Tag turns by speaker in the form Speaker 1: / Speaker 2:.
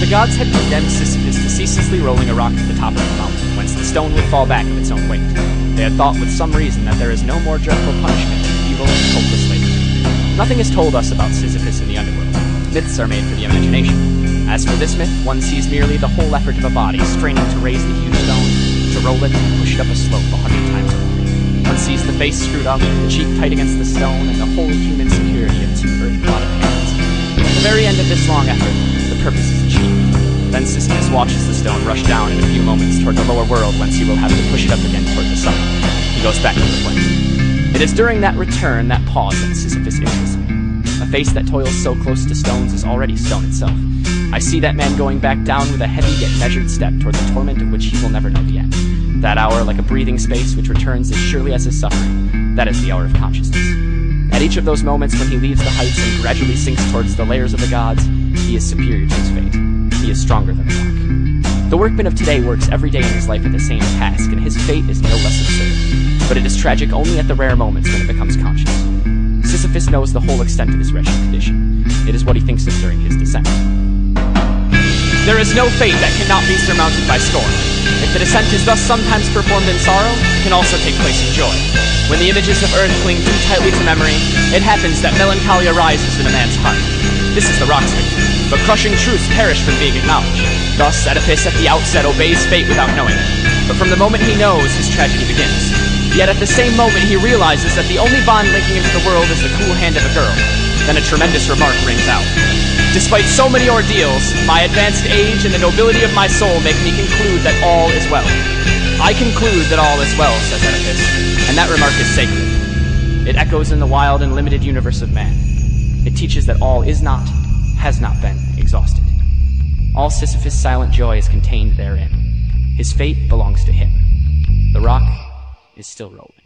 Speaker 1: The gods had condemned Sisyphus to ceaselessly rolling a rock to the top of the mountain, whence the stone would fall back of its own weight. They had thought with some reason that there is no more dreadful punishment than evil and hopeless labor. Nothing is told us about Sisyphus in the underworld. Myths are made for the imagination. As for this myth, one sees merely the whole effort of a body straining to raise the huge stone, to roll it, and push it up a slope 100 times over. One sees the face screwed up, the cheek tight against the stone, and the wholly human security of two earth-bodied hands. At the very end of this long effort, the purpose is achieved. Then Sisyphus watches the stone rush down in a few moments toward the lower world, whence he will have to push it up again toward the sun. He goes back to the flame. It is during that return, that pause, that Sisyphus interests me. A face that toils so close to stones is already stone itself. I see that man going back down with a heavy yet measured step toward the torment of which he will never know the end. That hour, like a breathing space which returns as surely as his suffering, that is the hour of consciousness. At each of those moments when he leaves the heights and gradually sinks towards the layers of the gods, he is superior to his fate. He is stronger than the rock. The workman of today works every day in his life at the same task, and his fate is no less absurd. But it is tragic only at the rare moments when it becomes conscious. Sisyphus knows the whole extent of his wretched condition. It is what he thinks of during his descent. There is no fate that cannot be surmounted by scorn. If the descent is thus sometimes performed in sorrow, it can also take place in joy. When the images of earth cling too tightly to memory, it happens that melancholy arises in a man's heart. This is the rock's victory. But crushing truths perish from being acknowledged. Thus, Oedipus at the outset obeys fate without knowing it. But from the moment he knows, his tragedy begins. Yet at the same moment he realizes that the only bond linking him to the world is the cool hand of a girl. Then a tremendous remark rings out. Despite so many ordeals, my advanced age and the nobility of my soul make me conclude that all is well. I conclude that all is well, says Oedipus, and that remark is sacred. It echoes in the wild and limited universe of man. It teaches that all is not, has not been, exhausted. All Sisyphus' silent joy is contained therein. His fate belongs to him. The rock is still rolling.